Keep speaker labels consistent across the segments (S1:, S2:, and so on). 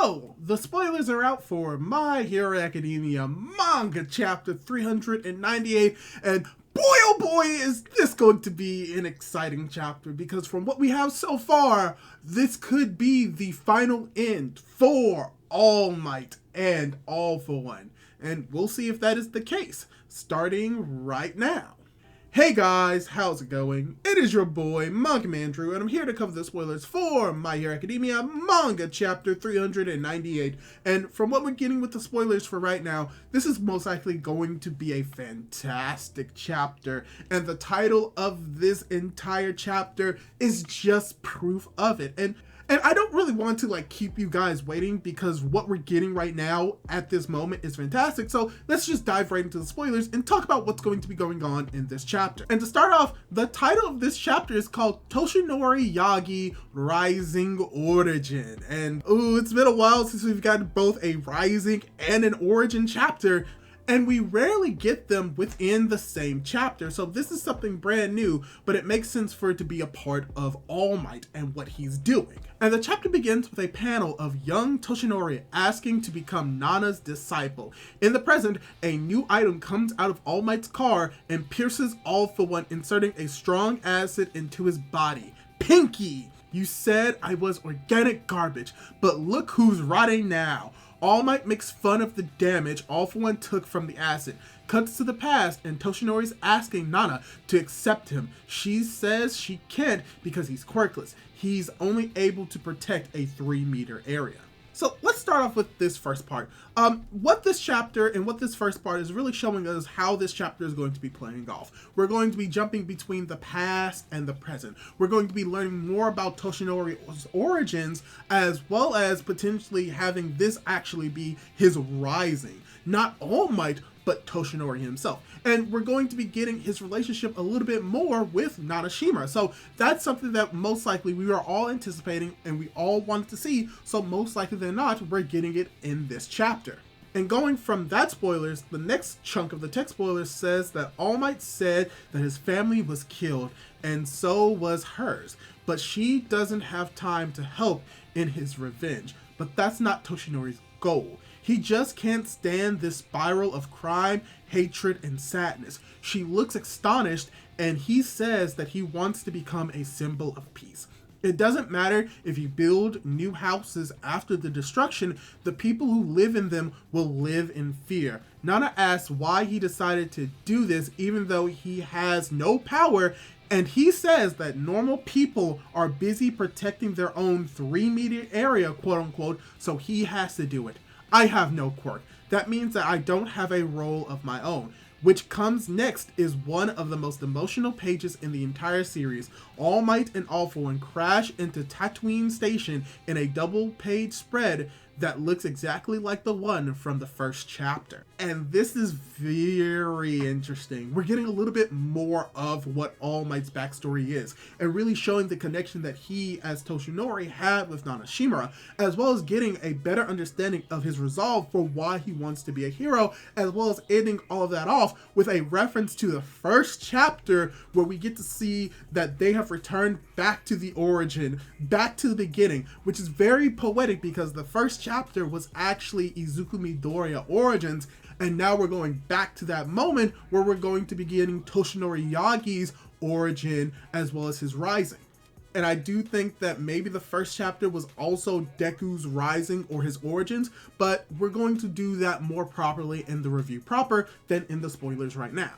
S1: So, the spoilers are out for My Hero Academia Manga Chapter 398, and boy oh boy is this going to be an exciting chapter, because from what we have so far, this could be the final end for All Might and All for One, and we'll see if that is the case, starting right now. Hey guys, how's it going? It is your boy, Manga Andrew, and I'm here to cover the spoilers for My Hero Academia Manga Chapter 398. And from what we're getting with the spoilers for right now, this is most likely going to be a fantastic chapter. And the title of this entire chapter is just proof of it. And I don't really want to keep you guys waiting, because what we're getting right now at this moment is fantastic. So let's just dive right into the spoilers and talk about what's going to be going on in this chapter. And to start off, the title of this chapter is called Toshinori Yagi Rising Origin. And it's been a while since we've gotten both a Rising and an Origin chapter, and we rarely get them within the same chapter, so this is something brand new, but it makes sense for it to be a part of All Might and what he's doing. And the chapter begins with a panel of young Toshinori asking to become Nana's disciple. In the present, a new item comes out of All Might's car and pierces All for One, inserting a strong acid into his body. Pinky! You said I was organic garbage, but look who's rotting now. All Might makes fun of the damage All for One took from the acid, cuts to the past, and Toshinori's asking Nana to accept him. She says she can't because he's quirkless. He's only able to protect a 3-meter area. So let's start off with this first part. What this chapter and what this first part is really showing us how this chapter is going to be playing off. We're going to be jumping between the past and the present. We're going to be learning more about Toshinori's origins, as well as potentially having this actually be his rising. Not All Might, but Toshinori himself. And we're going to be getting his relationship a little bit more with Nanashima. So that's something that most likely we are all anticipating and we all wanted to see. So most likely than not, we're getting it in this chapter. And going from that spoilers, the next chunk of the text spoilers says that All Might said that his family was killed, and so was hers. But she doesn't have time to help in his revenge. But that's not Toshinori's goal. He just can't stand this spiral of crime, hatred, and sadness. She looks astonished, and he says that he wants to become a symbol of peace. It doesn't matter if you build new houses after the destruction, the people who live in them will live in fear. Nana asks why he decided to do this even though he has no power, and he says that normal people are busy protecting their own 3-meter area, quote unquote, so he has to do it. I have no quirk. That means that I don't have a role of my own. Which comes next is one of the most emotional pages in the entire series. All Might and All for One crash into Tatooine Station in a double-page spread that looks exactly like the one from the first chapter. And this is very interesting. We're getting a little bit more of what All Might's backstory is, and really showing the connection that he, as Toshinori, had with Nanashima, as well as getting a better understanding of his resolve for why he wants to be a hero, as well as ending all of that off with a reference to the first chapter, where we get to see that they have returned back to the origin, back to the beginning, which is very poetic, because the first chapter was actually Izuku Midoriya Origins, and now we're going back to that moment where we're going to be getting Toshinori Yagi's origin as well as his rising. And I do think that maybe the first chapter was also Deku's rising or his origins, but we're going to do that more properly in the review proper than in the spoilers right now.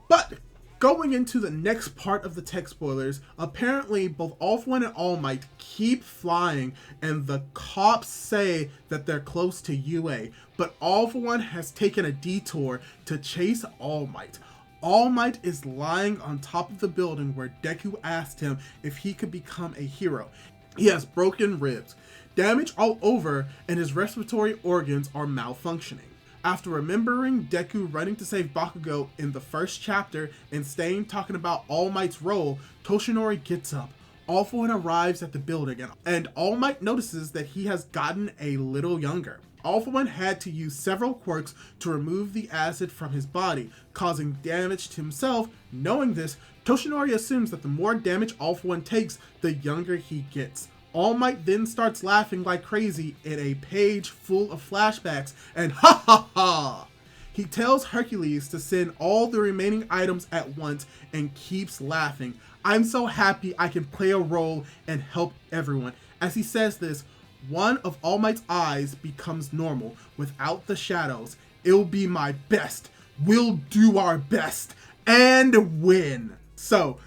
S1: But going into the next part of the text spoilers, apparently both All for One and All Might keep flying, and the cops say that they're close to UA, but All for One has taken a detour to chase All Might. All Might is lying on top of the building where Deku asked him if he could become a hero. He has broken ribs, damage all over, and his respiratory organs are malfunctioning. After remembering Deku running to save Bakugo in the first chapter and staying talking about All Might's role, Toshinori gets up. All for One arrives at the building, and All Might notices that he has gotten a little younger. All for One had to use several quirks to remove the acid from his body, causing damage to himself. Knowing this, Toshinori assumes that the more damage All for One takes, the younger he gets. All Might then starts laughing like crazy in a page full of flashbacks, and ha ha ha! He tells Hercules to send all the remaining items at once and keeps laughing. I'm so happy I can play a role and help everyone. As he says this, one of All Might's eyes becomes normal without the shadows. It'll be my best. We'll do our best and win. So,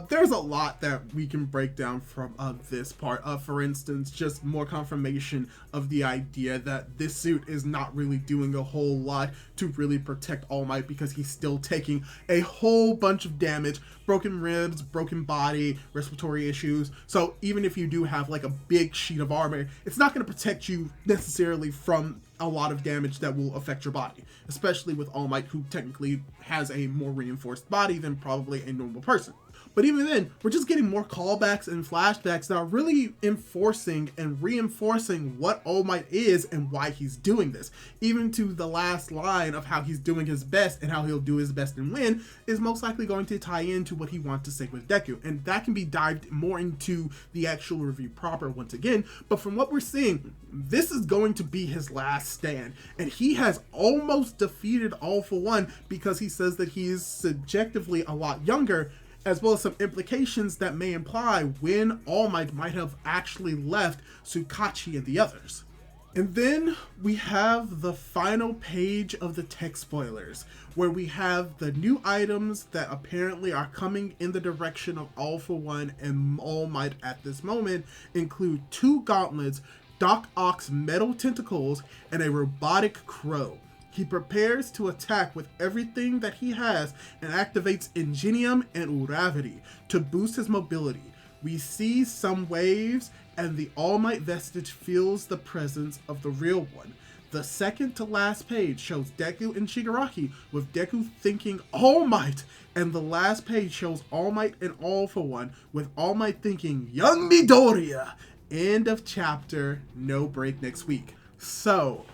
S1: there's a lot that we can break down from this part. For instance, just more confirmation of the idea that this suit is not really doing a whole lot to really protect All Might, because he's still taking a whole bunch of damage, broken ribs, broken body, respiratory issues. So even if you do have like a big sheet of armor, it's not going to protect you necessarily from a lot of damage that will affect your body, especially with All Might, who technically has a more reinforced body than probably a normal person. But even then, we're just getting more callbacks and flashbacks that are really enforcing and reinforcing what All Might is and why he's doing this. Even to the last line of how he's doing his best and how he'll do his best and win is most likely going to tie into what he wants to say with Deku. And that can be dived more into the actual review proper once again. But from what we're seeing, this is going to be his last stand. And he has almost defeated All For One, because he says that he is subjectively a lot younger, as well as some implications that may imply when All Might might have actually left Tsukachi and the others. And then we have the final page of the tech spoilers, where we have the new items that apparently are coming in the direction of All For One and All Might at this moment include 2 gauntlets, Doc Ock's metal tentacles, and a robotic crow. He prepares to attack with everything that he has and activates Ingenium and Uravity to boost his mobility. We see some waves, and the All Might vestige feels the presence of the real one. The second to last page shows Deku and Shigaraki, with Deku thinking All Might, and the last page shows All Might and All For One, with All Might thinking Young Midoriya. End of chapter, no break next week. So,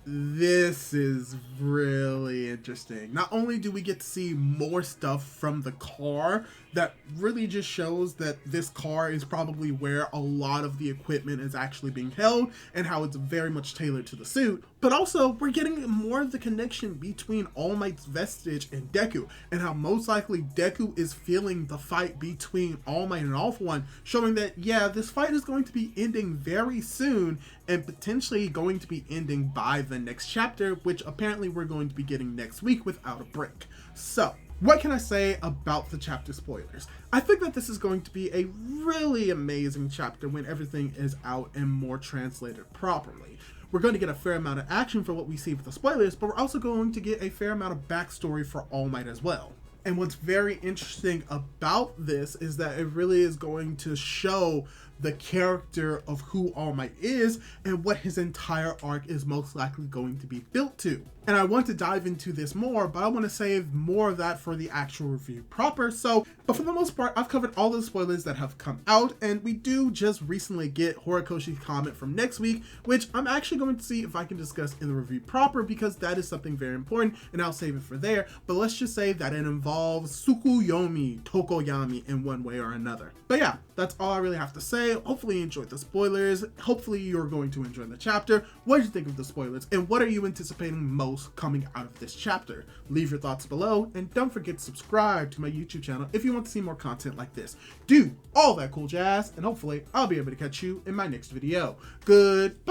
S1: this is really interesting. Not only do we get to see more stuff from the car that really just shows that this car is probably where a lot of the equipment is actually being held and how it's very much tailored to the suit, but also we're getting more of the connection between All Might's vestige and Deku, and how most likely Deku is feeling the fight between All Might and All For One, showing that, yeah, this fight is going to be ending very soon and potentially going to be ending by the next chapter, which apparently we're going to be getting next week without a break. So, what can I say about the chapter spoilers? I think that this is going to be a really amazing chapter when everything is out and more translated properly. We're going to get a fair amount of action for what we see with the spoilers, but we're also going to get a fair amount of backstory for All Might as well. And what's very interesting about this is that it really is going to show the character of who All Might is and what his entire arc is most likely going to be built to. And I want to dive into this more, but I want to save more of that for the actual review proper. But for the most part, I've covered all the spoilers that have come out, and we do just recently get Horikoshi's comment from next week, which I'm actually going to see if I can discuss in the review proper, because that is something very important, and I'll save it for there. But let's just say that it involves Tsukuyomi Tokoyami in one way or another. But yeah, that's all I really have to say. Hopefully you enjoyed the spoilers. Hopefully you're going to enjoy the chapter. What did you think of the spoilers, and what are you anticipating most coming out of this chapter? Leave your thoughts below, and don't forget to subscribe to my YouTube channel if you want to see more content like this. Do all that cool jazz, and hopefully I'll be able to catch you in my next video. Goodbye!